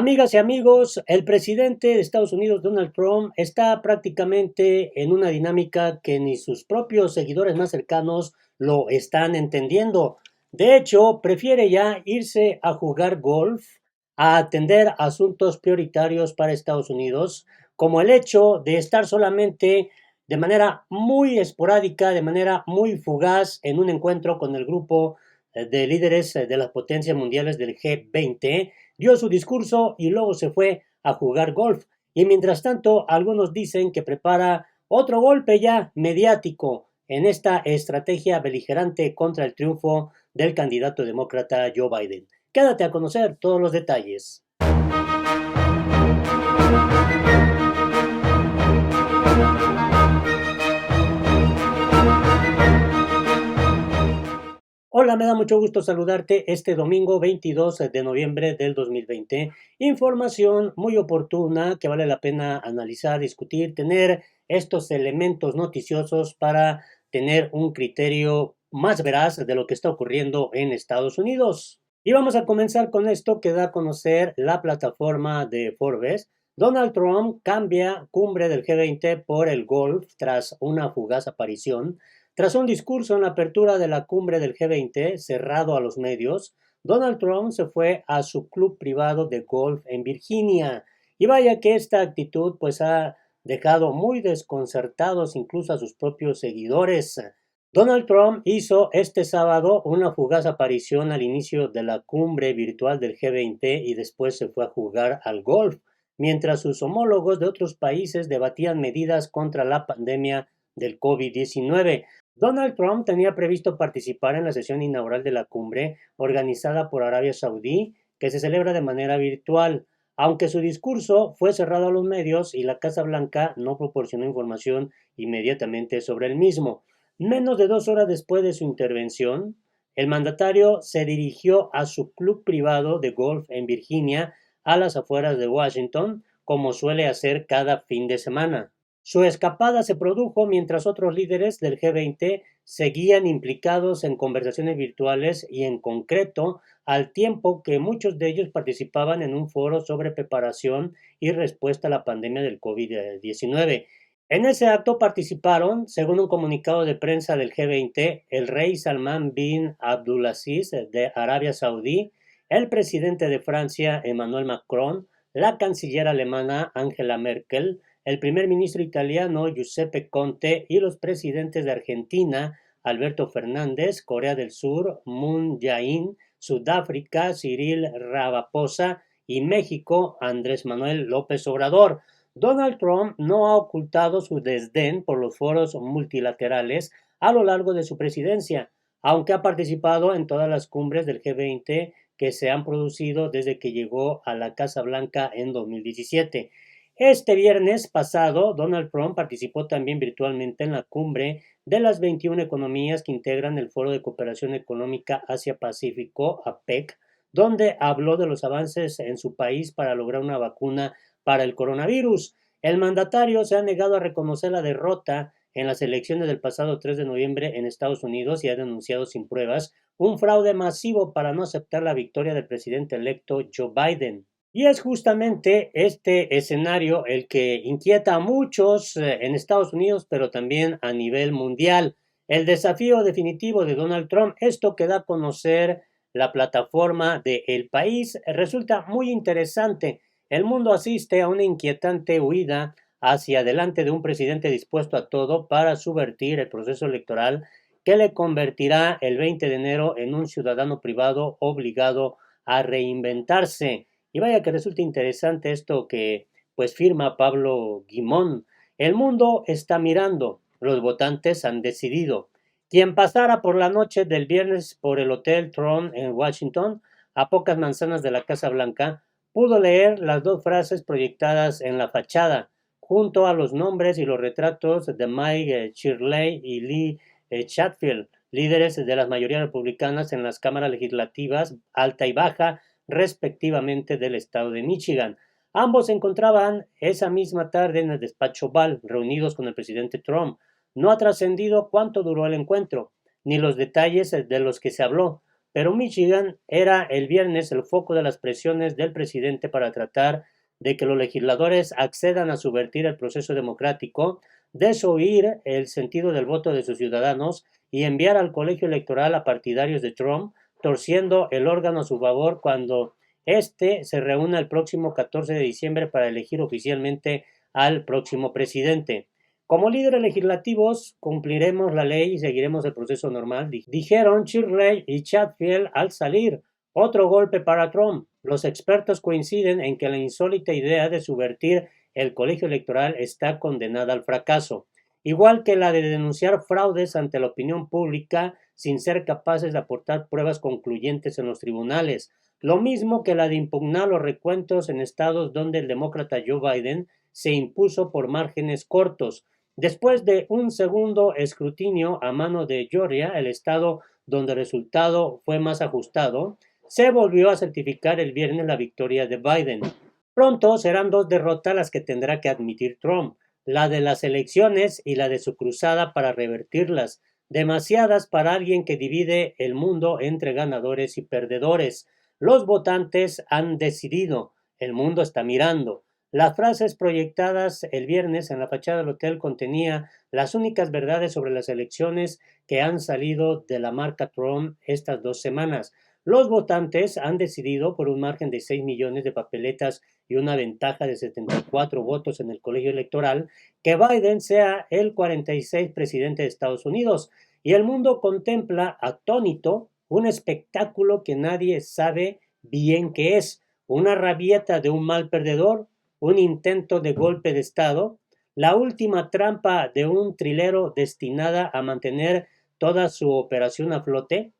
Amigas y amigos, el presidente de Estados Unidos, Donald Trump, está prácticamente en una dinámica que ni sus propios seguidores más cercanos lo están entendiendo. De hecho, prefiere ya irse a jugar golf, a atender asuntos prioritarios para Estados Unidos, como el hecho de estar solamente de manera muy esporádica, de manera muy fugaz en un encuentro con el grupo de líderes de las potencias mundiales del G20, dio su discurso y luego se fue a jugar golf. Y mientras tanto, algunos dicen que prepara otro golpe ya mediático en esta estrategia beligerante contra el triunfo del candidato demócrata Joe Biden. Quédate a conocer todos los detalles. Hola, me da mucho gusto saludarte este domingo 22 de noviembre del 2020. Información muy oportuna que vale la pena analizar, discutir, tener estos elementos noticiosos para tener un criterio más veraz de lo que está ocurriendo en Estados Unidos. Y vamos a comenzar con esto que da a conocer la plataforma de Forbes. Donald Trump cambia cumbre del G20 por el golf tras una fugaz aparición. Tras un discurso en la apertura de la cumbre del G20 cerrado a los medios, Donald Trump se fue a su club privado de golf en Virginia. Y vaya que esta actitud pues ha dejado muy desconcertados incluso a sus propios seguidores. Donald Trump hizo este sábado una fugaz aparición al inicio de la cumbre virtual del G20 y después se fue a jugar al golf, mientras sus homólogos de otros países debatían medidas contra la pandemia del COVID-19. Donald Trump tenía previsto participar en la sesión inaugural de la cumbre organizada por Arabia Saudí, que se celebra de manera virtual, aunque su discurso fue cerrado a los medios y la Casa Blanca no proporcionó información inmediatamente sobre el mismo. Menos de 2 horas después de su intervención, el mandatario se dirigió a su club privado de golf en Virginia, a las afueras de Washington, como suele hacer cada fin de semana. Su escapada se produjo mientras otros líderes del G20 seguían implicados en conversaciones virtuales y en concreto al tiempo que muchos de ellos participaban en un foro sobre preparación y respuesta a la pandemia del COVID-19. En ese acto participaron, según un comunicado de prensa del G20, el rey Salman bin Abdulaziz de Arabia Saudí, el presidente de Francia Emmanuel Macron, la canciller alemana Angela Merkel, el primer ministro italiano Giuseppe Conte y los presidentes de Argentina, Alberto Fernández, Corea del Sur, Moon Jae-in, Sudáfrica, Cyril Ramaphosa y México, Andrés Manuel López Obrador. Donald Trump no ha ocultado su desdén por los foros multilaterales a lo largo de su presidencia, aunque ha participado en todas las cumbres del G20 que se han producido desde que llegó a la Casa Blanca en 2017. Este viernes pasado, Donald Trump participó también virtualmente en la cumbre de las 21 economías que integran el Foro de Cooperación Económica Asia-Pacífico, APEC, donde habló de los avances en su país para lograr una vacuna para el coronavirus. El mandatario se ha negado a reconocer la derrota en las elecciones del pasado 3 de noviembre en Estados Unidos y ha denunciado sin pruebas un fraude masivo para no aceptar la victoria del presidente electo Joe Biden. Y es justamente este escenario el que inquieta a muchos en Estados Unidos, pero también a nivel mundial. El desafío definitivo de Donald Trump, esto que da a conocer la plataforma de El País, resulta muy interesante. El mundo asiste a una inquietante huida hacia adelante de un presidente dispuesto a todo para subvertir el proceso electoral que le convertirá el 20 de enero en un ciudadano privado obligado a reinventarse. Y vaya que resulta interesante esto que pues firma Pablo Guimón. El mundo está mirando, los votantes han decidido. Quien pasara por la noche del viernes por el Hotel Tron en Washington, a pocas manzanas de la Casa Blanca, pudo leer las dos frases proyectadas en la fachada, junto a los nombres y los retratos de Mike Shirley y Lee Chatfield, líderes de las mayorías republicanas en las cámaras legislativas alta y baja, respectivamente del estado de Michigan. Ambos se encontraban esa misma tarde en el despacho Oval, reunidos con el presidente Trump. No ha trascendido cuánto duró el encuentro, ni los detalles de los que se habló. pero Michigan era el viernes el foco de las presiones del presidente para tratar de que los legisladores accedan a subvertir el proceso democrático, desoír el sentido del voto de sus ciudadanos y enviar al colegio electoral a partidarios de Trump, torciendo el órgano a su favor cuando éste se reúna el próximo 14 de diciembre para elegir oficialmente al próximo presidente. Como líderes legislativos cumpliremos la ley y seguiremos el proceso normal, dijeron Shirley y Chatfield al salir. Otro golpe para Trump. Los expertos coinciden en que la insólita idea de subvertir el colegio electoral está condenada al fracaso, igual que la de denunciar fraudes ante la opinión pública sin ser capaces de aportar pruebas concluyentes en los tribunales, lo mismo que la de impugnar los recuentos en estados donde el demócrata Joe Biden se impuso por márgenes cortos. Después de un segundo escrutinio a mano de Georgia, el estado donde el resultado fue más ajustado, se volvió a certificar el viernes la victoria de Biden. Pronto serán dos derrotas las que tendrá que admitir Trump, la de las elecciones y la de su cruzada para revertirlas, demasiadas para alguien que divide el mundo entre ganadores y perdedores. Los votantes han decidido, el mundo está mirando. Las frases proyectadas el viernes en la fachada del hotel contenía las únicas verdades sobre las elecciones que han salido de la marca Trump estas 2 semanas. Los votantes han decidido por un margen de 6 millones de papeletas y una ventaja de 74 votos en el colegio electoral que Biden sea el 46 presidente de Estados Unidos. Y el mundo contempla atónito un espectáculo que nadie sabe bien qué es, una rabieta de un mal perdedor, un intento de golpe de Estado, la última trampa de un trilero destinada a mantener toda su operación a flote.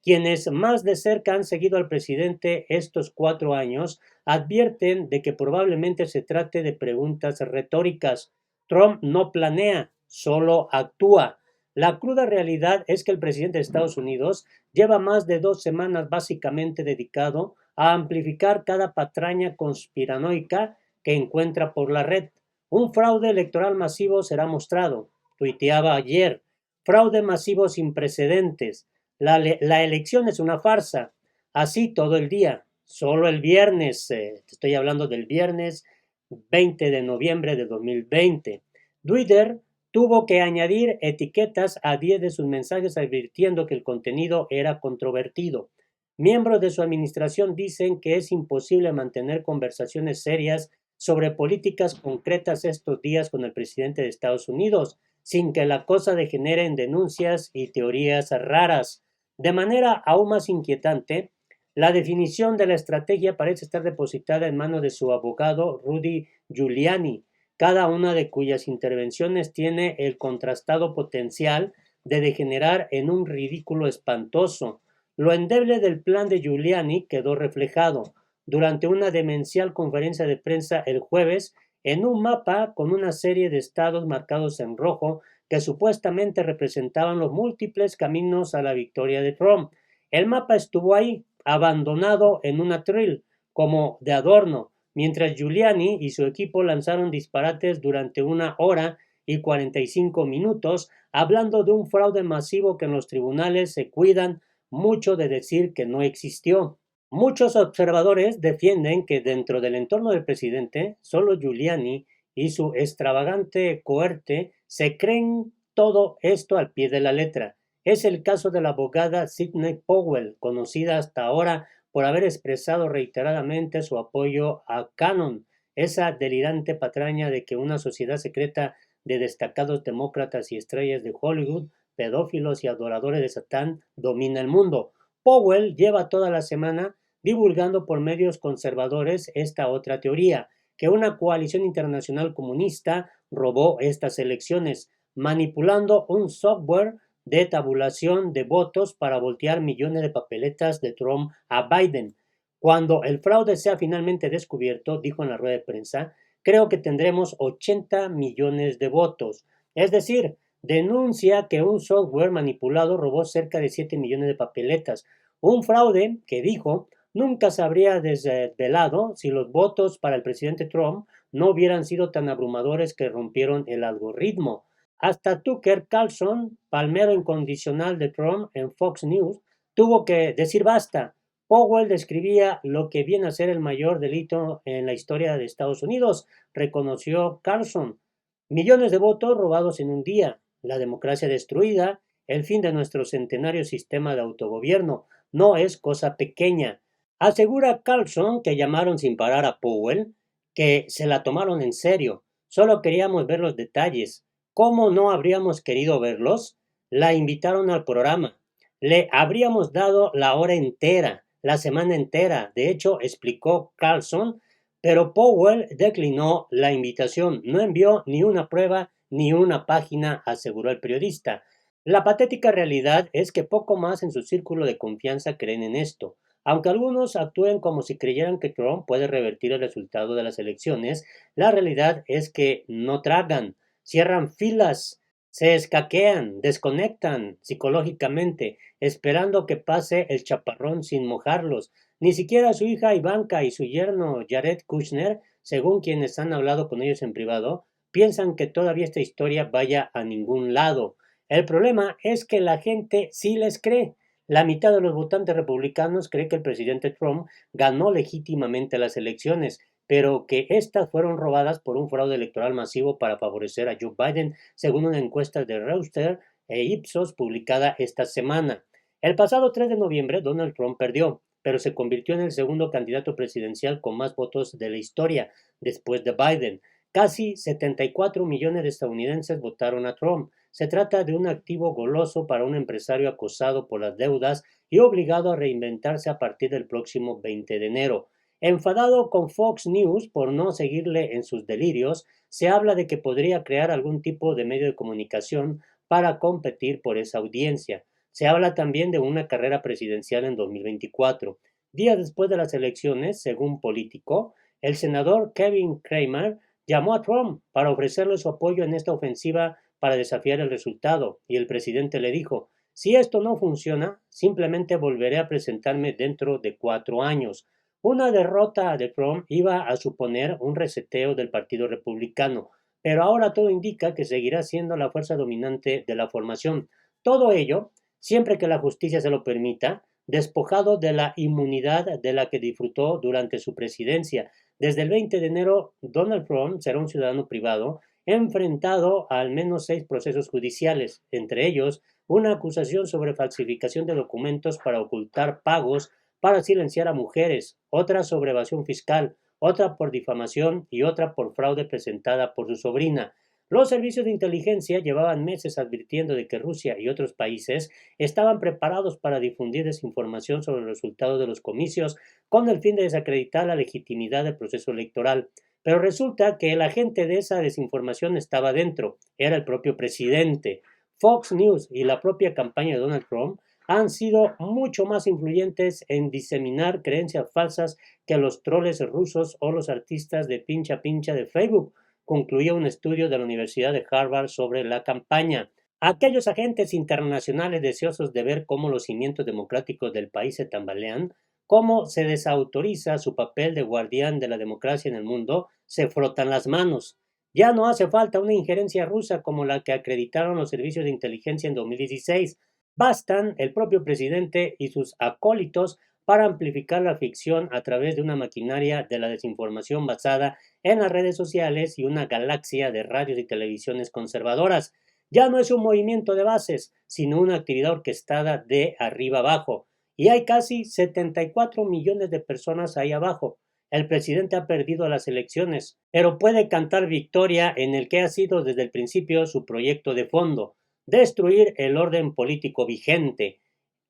Quienes más de cerca han seguido al presidente estos 4 años advierten de que probablemente se trate de preguntas retóricas. Trump no planea, solo actúa. La cruda realidad es que el presidente de Estados Unidos lleva más de 2 semanas básicamente dedicado a amplificar cada patraña conspiranoica que encuentra por la red. Un fraude electoral masivo será mostrado, tuiteaba ayer. Fraude masivo sin precedentes. La elección es una farsa. Así todo el día. Solo el viernes, estoy hablando del viernes 20 de noviembre de 2020. Twitter tuvo que añadir etiquetas a 10 de sus mensajes advirtiendo que el contenido era controvertido. Miembros de su administración dicen que es imposible mantener conversaciones serias sobre políticas concretas estos días con el presidente de Estados Unidos, sin que la cosa degenere en denuncias y teorías raras. De manera aún más inquietante, la definición de la estrategia parece estar depositada en manos de su abogado Rudy Giuliani, cada una de cuyas intervenciones tiene el contrastado potencial de degenerar en un ridículo espantoso. Lo endeble del plan de Giuliani quedó reflejado durante una demencial conferencia de prensa el jueves en un mapa con una serie de estados marcados en rojo que supuestamente representaban los múltiples caminos a la victoria de Trump. El mapa estuvo ahí, abandonado en un atril, como de adorno, mientras Giuliani y su equipo lanzaron disparates durante 1 hora y 45 minutos, hablando de un fraude masivo que en los tribunales se cuidan mucho de decir que no existió. Muchos observadores defienden que dentro del entorno del presidente, solo Giuliani y su extravagante cohorte se creen todo esto al pie de la letra. Es el caso de la abogada Sidney Powell, conocida hasta ahora por haber expresado reiteradamente su apoyo a Cannon, esa delirante patraña de que una sociedad secreta de destacados demócratas y estrellas de Hollywood, pedófilos y adoradores de Satán, domina el mundo. Powell lleva toda la semana divulgando por medios conservadores esta otra teoría, que una coalición internacional comunista robó estas elecciones, manipulando un software de tabulación de votos para voltear millones de papeletas de Trump a Biden. Cuando el fraude sea finalmente descubierto, dijo en la rueda de prensa, creo que tendremos 80 millones de votos. Es decir, denuncia que un software manipulado robó cerca de 7 millones de papeletas. Un fraude que, dijo, nunca se habría desvelado si los votos para el presidente Trump no hubieran sido tan abrumadores que rompieron el algoritmo. Hasta Tucker Carlson, palmero incondicional de Trump en Fox News, tuvo que decir basta. Powell describía lo que viene a ser el mayor delito en la historia de Estados Unidos, reconoció Carlson. Millones de votos robados en un día, la democracia destruida, el fin de nuestro centenario sistema de autogobierno. No es cosa pequeña. Asegura Carlson que llamaron sin parar a Powell, que se la tomaron en serio. Solo queríamos ver los detalles. ¿Cómo no habríamos querido verlos? La invitaron al programa. Le habríamos dado la hora entera, la semana entera. De hecho, explicó Carlson, pero Powell declinó la invitación. No envió ni una prueba ni una página, aseguró el periodista. La patética realidad es que poco más en su círculo de confianza creen en esto. Aunque algunos actúen como si creyeran que Trump puede revertir el resultado de las elecciones, la realidad es que no tragan, cierran filas, se escaquean, desconectan psicológicamente, esperando que pase el chaparrón sin mojarlos. Ni siquiera su hija Ivanka y su yerno Jared Kushner, según quienes han hablado con ellos en privado, piensan que todavía esta historia vaya a ningún lado. El problema es que la gente sí les cree. La mitad de los votantes republicanos cree que el presidente Trump ganó legítimamente las elecciones, pero que éstas fueron robadas por un fraude electoral masivo para favorecer a Joe Biden, según una encuesta de Reuters e Ipsos publicada esta semana. El pasado 3 de noviembre, Donald Trump perdió, pero se convirtió en el segundo candidato presidencial con más votos de la historia, después de Biden. Casi 74 millones de estadounidenses votaron a Trump. Se trata de un activo goloso para un empresario acosado por las deudas y obligado a reinventarse a partir del próximo 20 de enero. Enfadado con Fox News por no seguirle en sus delirios, se habla de que podría crear algún tipo de medio de comunicación para competir por esa audiencia. Se habla también de una carrera presidencial en 2024. Días después de las elecciones, según Político, el senador Kevin Cramer llamó a Trump para ofrecerle su apoyo en esta ofensiva para desafiar el resultado, y el presidente le dijo: si esto no funciona, simplemente volveré a presentarme dentro de 4 años. Una derrota de Trump iba a suponer un reseteo del Partido Republicano, pero ahora todo indica que seguirá siendo la fuerza dominante de la formación. Todo ello, siempre que la justicia se lo permita, despojado de la inmunidad de la que disfrutó durante su presidencia. Desde el 20 de enero, Donald Trump será un ciudadano privado enfrentado a al menos 6 procesos judiciales, entre ellos una acusación sobre falsificación de documentos para ocultar pagos para silenciar a mujeres, otra sobre evasión fiscal, otra por difamación y otra por fraude presentada por su sobrina. Los servicios de inteligencia llevaban meses advirtiendo de que Rusia y otros países estaban preparados para difundir desinformación sobre los resultados de los comicios con el fin de desacreditar la legitimidad del proceso electoral. Pero resulta que el agente de esa desinformación estaba dentro, era el propio presidente. Fox News y la propia campaña de Donald Trump han sido mucho más influyentes en diseminar creencias falsas que los troles rusos o los artistas de pincha pincha de Facebook, concluía un estudio de la Universidad de Harvard sobre la campaña. Aquellos agentes internacionales deseosos de ver cómo los cimientos democráticos del país se tambalean, cómo se desautoriza su papel de guardián de la democracia en el mundo, se frotan las manos. Ya no hace falta una injerencia rusa como la que acreditaron los servicios de inteligencia en 2016. Bastan el propio presidente y sus acólitos para amplificar la ficción a través de una maquinaria de la desinformación basada en las redes sociales y una galaxia de radios y televisiones conservadoras. Ya no es un movimiento de bases, sino una actividad orquestada de arriba abajo. Y hay casi 74 millones de personas ahí abajo. El presidente ha perdido las elecciones, pero puede cantar victoria en el que ha sido desde el principio su proyecto de fondo: destruir el orden político vigente.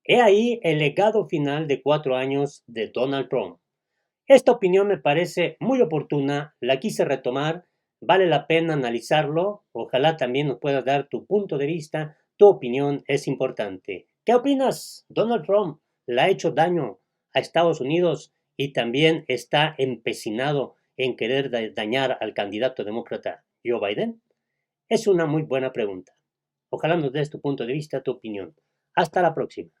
He ahí el legado final de 4 años de Donald Trump. Esta opinión me parece muy oportuna, la quise retomar, vale la pena analizarlo, ojalá también nos puedas dar tu punto de vista, tu opinión es importante. ¿Qué opinas? Donald Trump le ha hecho daño a Estados Unidos y también está empecinado en querer dañar al candidato demócrata Joe Biden. Es una muy buena pregunta. Ojalá nos des tu punto de vista, tu opinión. Hasta la próxima.